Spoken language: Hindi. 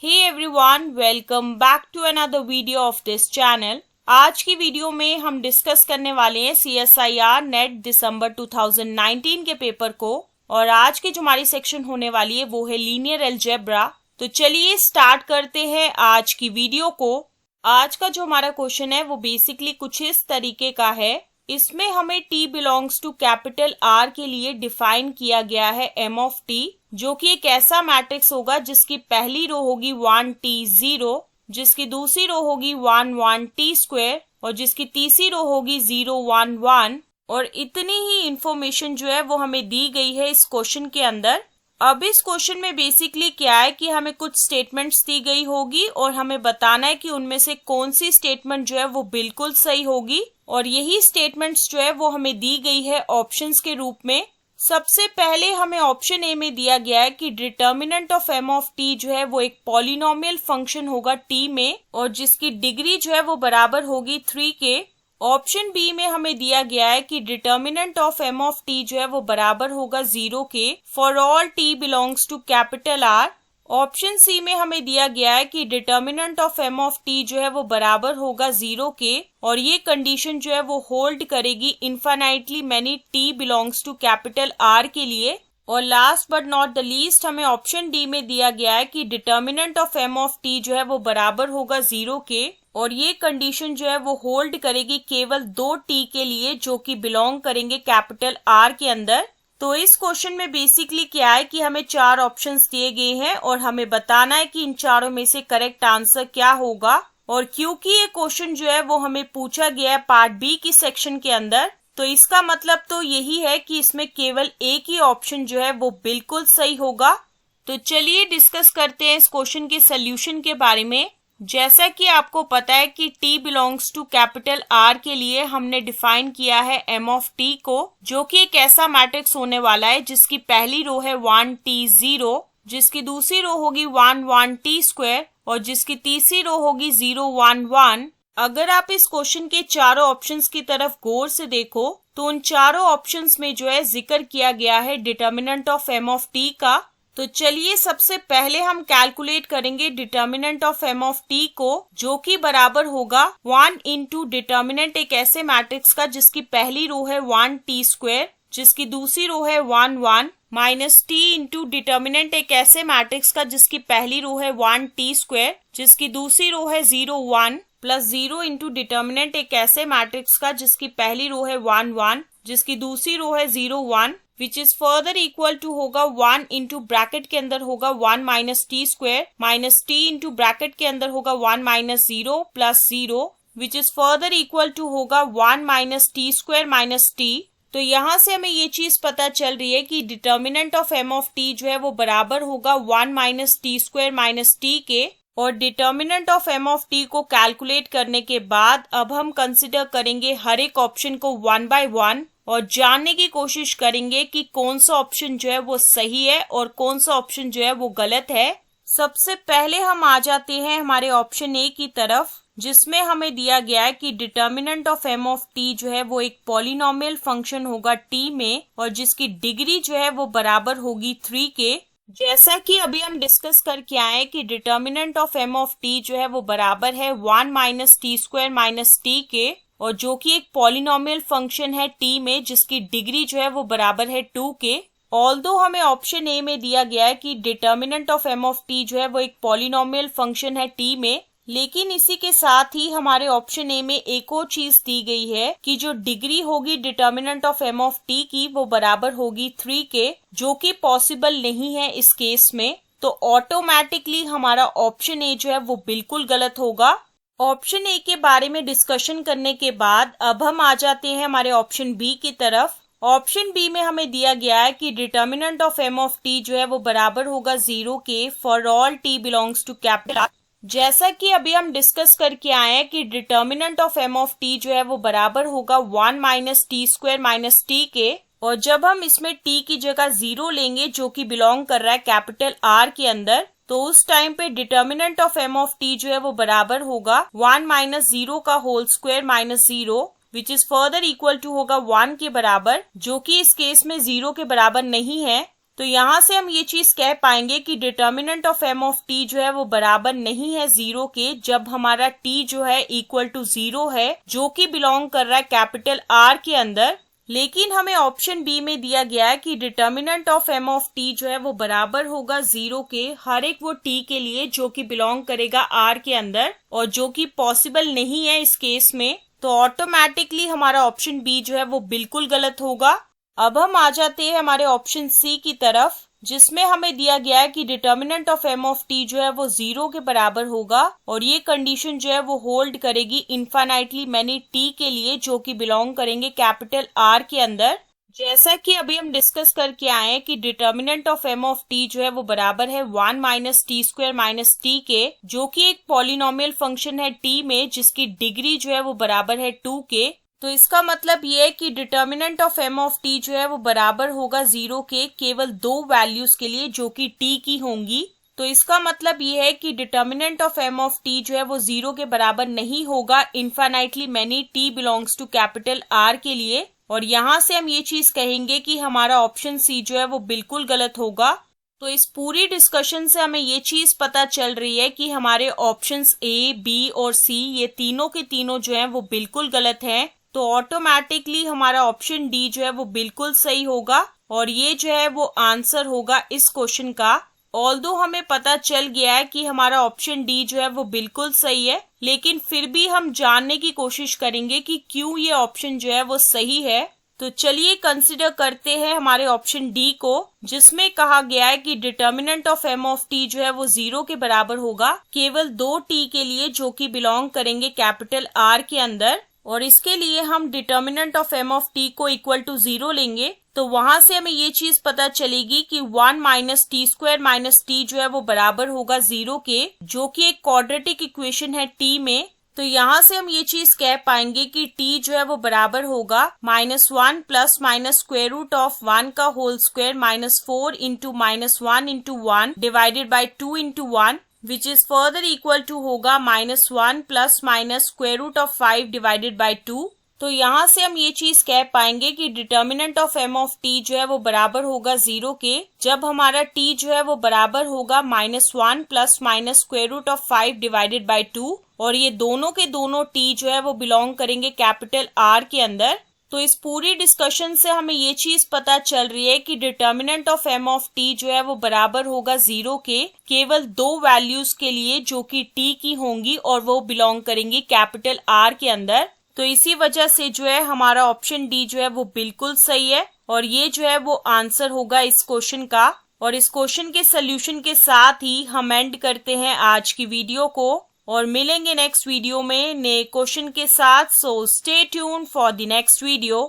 Hey everyone, welcome back to another video of this channel. आज की वीडियो में हम डिस्कस करने वाले हैं CSIR नेट दिसंबर 2019 के पेपर को और आज की जो हमारी सेक्शन होने वाली है वो है लीनियर अलजेब्रा। तो चलिए स्टार्ट करते हैं आज की वीडियो को। आज का जो हमारा क्वेश्चन है वो बेसिकली कुछ इस तरीके का है। इसमें हमें t belongs to capital R के लिए डिफाइन किया गया है m ऑफ t, जो कि एक ऐसा मैट्रिक्स होगा जिसकी पहली रो होगी 1t0, जिसकी दूसरी रो होगी 1 1 t स्क्वायर और जिसकी तीसरी रो होगी 0 1 1। और इतनी ही इंफॉर्मेशन जो है वो हमें दी गई है इस क्वेश्चन के अंदर। अब इस क्वेश्चन में बेसिकली क्या है कि हमें कुछ स्टेटमेंट्स दी गई होगी और हमें बताना है कि उनमें से कौन सी स्टेटमेंट जो है वो बिल्कुल सही होगी, और यही स्टेटमेंट्स जो है वो हमें दी गई है ऑप्शंस के रूप में। सबसे पहले हमें ऑप्शन ए में दिया गया है कि determinant of m of t जो है वो एक पॉलिनोमियल फंक्शन होगा t में और जिसकी डिग्री जो है वो बराबर होगी 3 के। ऑप्शन बी में हमें दिया गया है कि determinant of m of t जो है वो बराबर होगा 0 के for all t belongs to capital R। Option C में हमें दिया गया है कि determinant of m of t जो है वो बराबर होगा 0 के और ये कंडीशन जो है वो होल्ड करेगी infinitely many t belongs to capital R के लिए। और last but not the least हमें ऑप्शन डी में दिया गया है कि determinant of m of t जो है वो बराबर होगा 0 के और ये कंडीशन जो है वो होल्ड करेगी केवल 2 t के लिए जो कि बिलोंग करेंगे कैपिटल R के अंदर। तो इस क्वेश्चन में बेसिकली क्या है कि हमें 4 ऑप्शंस दिए गए हैं और हमें बताना है कि इन चारों में से करेक्ट आंसर क्या होगा। और क्योंकि ये क्वेश्चन जो है वो हमें पूछा गया है पार्ट बी की सेक्शन के अंदर, तो इसका मतलब तो यही है कि इसमें केवल एक ही ऑप्शन जो है वो बिल्कुल सही होगा। तो चलिए डिस्कस करते हैं इस क्वेश्चन के सोल्यूशन के बारे में। जैसा कि आपको पता है कि t belongs to capital R के लिए हमने डिफाइन किया है m ऑफ t को, जो कि एक ऐसा मैट्रिक्स होने वाला है जिसकी पहली रो है 1t0, जिसकी दूसरी रो होगी 1 1 t स्क्वायर और जिसकी तीसरी रो होगी 0 1 1। अगर आप इस क्वेश्चन के चारों ऑप्शंस की तरफ गौर से देखो तो उन चारों ऑप्शंस में जो है जिक्र किया गया है determinant of m of t का। तो चलिए सबसे पहले हम कैलकुलेट करेंगे determinant of m of t को, जो कि बराबर होगा 1 इंटू डिटर्मिनेंट एक ऐसे मैट्रिक्स का जिसकी पहली रो है 1 t स्क्वायर, जिसकी दूसरी रो है 1 1 माइनस t इंटू डिटर्मिनेंट एक ऐसे मैट्रिक्स का जिसकी पहली रो है 1 t स्क्वायर, जिसकी दूसरी रो है 0 1 प्लस 0 इंटू डिटर्मिनेंट एक ऐसे मैट्रिक्स का जिसकी पहली रो है 1 1 जिसकी दूसरी रो है 0 1, which is further equal to होगा 1 इंटू ब्रैकेट के अंदर होगा 1 minus t square minus t into bracket के अंदर होगा 1 minus 0 plus 0, which is further equal to होगा 1 minus t square minus t. तो यहाँ से हमें ये चीज पता चल रही है कि determinant of m of t जो है वो बराबर होगा 1 minus t square minus T के। और determinant of m of t को कैलकुलेट करने के बाद अब हम कंसिडर करेंगे हर एक ऑप्शन को 1 बाय 1 और जानने की कोशिश करेंगे कि कौन सा ऑप्शन जो है वो सही है और कौन सा ऑप्शन जो है वो गलत है। सबसे पहले हम आ जाते हैं हमारे ऑप्शन ए की तरफ, जिसमें हमें दिया गया है कि determinant of m of t जो है वो एक पॉलिनोमियल फंक्शन होगा t में और जिसकी डिग्री जो है वो बराबर होगी 3 के। जैसा कि अभी हम डिस्कस करके आए हैं कि determinant of m of t जो है वो बराबर है 1 minus t square minus T के और जो कि एक पॉलिनोमियल फंक्शन है t में जिसकी डिग्री जो है वो बराबर है 2 के। ऑल्दो हमें ऑप्शन ए में दिया गया है कि determinant of m of t जो है वो एक पॉलिनोमियल फंक्शन है t में, लेकिन इसी के साथ ही हमारे ऑप्शन ए में एक और चीज दी गई है कि जो डिग्री होगी determinant of m of t की वो बराबर होगी 3 के, जो कि पॉसिबल नहीं है इस केस में। तो ऑटोमेटिकली हमारा ऑप्शन ए जो है वो बिल्कुल गलत होगा। ऑप्शन ए के बारे में डिस्कशन करने के बाद अब हम आ जाते हैं हमारे ऑप्शन बी की तरफ। ऑप्शन बी में हमें दिया गया है कि determinant of m of t जो है वो बराबर होगा 0 के for all t belongs to capital R। जैसा कि अभी हम डिस्कस करके आए हैं कि determinant of m of t जो है वो बराबर होगा 1 minus t square minus T के, और जब हम इसमें t की जगह 0 लेंगे जो कि बिलोंग कर रहा है कैपिटल R के अंदर, तो उस टाइम पे determinant of m of t जो है वो बराबर होगा 1 माइनस 0 का whole square minus 0, which is further equal to होगा 1 के बराबर, जो कि इस केस में 0 के बराबर नहीं है। तो यहाँ से हम ये चीज कह पाएंगे कि determinant of m of t जो है वो बराबर नहीं है 0 के, जब हमारा t जो है इक्वल टू 0 है, जो कि बिलोंग कर रहा है कैपिटल R के अंदर। लेकिन हमें ऑप्शन बी में दिया गया है कि determinant of m of t जो है वो बराबर होगा 0 के हर एक वो t के लिए जो कि बिलोंग करेगा R के अंदर, और जो कि पॉसिबल नहीं है इस केस में। तो ऑटोमेटिकली हमारा ऑप्शन बी जो है वो बिल्कुल गलत होगा। अब हम आ जाते हैं हमारे ऑप्शन सी की तरफ, जिसमें हमें दिया गया है कि determinant of m of t जो है वो 0 के बराबर होगा, और ये कंडीशन जो है वो होल्ड करेगी इनफाइनाइटली मैनी t के लिए जो कि बिलोंग करेंगे कैपिटल R के अंदर। जैसा कि अभी हम डिस्कस करके आए हैं कि determinant of m of t जो है वो बराबर है 1 minus t square minus t के, जो कि एक पॉलिनोमियल फंक्शन है t में जिसकी डिग्री जो है वो बराबर है 2 के। तो इसका मतलब ये है कि determinant of m of t जो है वो बराबर होगा 0 के केवल दो वैल्यूज के लिए जो कि t की होंगी। तो इसका मतलब ये है कि determinant of m of t जो है वो 0 के बराबर नहीं होगा infinitely many t belongs to capital R के लिए। और यहाँ से हम ये चीज कहेंगे कि हमारा ऑप्शन सी जो है वो बिल्कुल गलत होगा। तो इस पूरी डिस्कशन से हमें ये चीज पता चल रही है कि हमारे ऑप्शंस ए, बी और सी ये तीनों के तीनों जो हैं वो बिल्कुल गलत हैं। तो ऑटोमेटिकली हमारा ऑप्शन डी जो है वो बिल्कुल सही होगा, और ये जो है वो आंसर होगा इस क्वेश्चन का। ऑल्दो हमें पता चल गया है कि हमारा ऑप्शन डी जो है वो बिल्कुल सही है, लेकिन फिर भी हम जानने की कोशिश करेंगे कि क्यों ये ऑप्शन जो है वो सही है। तो चलिए कंसिडर करते हैं हमारे ऑप्शन डी को, जिसमें कहा गया है कि determinant of m of t जो है वो 0 के बराबर होगा केवल दो t के लिए जो कि बिलोंग करेंगे कैपिटल R के अंदर। और इसके लिए हम determinant of m of t को इक्वल टू 0 लेंगे, तो वहां से हमें ये चीज पता चलेगी कि 1 minus t square minus t जो है वो बराबर होगा 0 के, जो कि एक क्वाड्रेटिक इक्वेशन है t में। तो यहाँ से हम ये चीज कह पाएंगे कि t जो है वो बराबर होगा -1 plus minus square root of 1 का whole square -4 into -1 into 1 divided by 2 into 1, which is further equal to होगा -1 plus minus square root of 5 divided by 2। तो यहाँ से हम ये चीज कह पाएंगे कि determinant of m of t जो है वो बराबर होगा 0 के, जब हमारा t जो है वो बराबर होगा -1 plus minus square root of 5 divided by 2, और ये दोनों के दोनों t जो है वो बिलोंग करेंगे कैपिटल R के अंदर। तो इस पूरी डिस्कशन से हमें ये चीज पता चल रही है कि determinant of m of t जो है वो बराबर होगा 0 के केवल दो वैल्यूज के लिए जो कि t की होंगी, और वो बिलोंग करेंगी कैपिटल R के अंदर। तो इसी वजह से जो है हमारा ऑप्शन डी जो है वो बिल्कुल सही है, और ये जो है वो आंसर होगा इस क्वेश्चन का। और इस क्वेश्चन के सोल्यूशन के साथ ही हम एंड करते हैं आज की वीडियो को, और मिलेंगे नेक्स्ट वीडियो में नए क्वेश्चन के साथ। So stay tuned for the next video.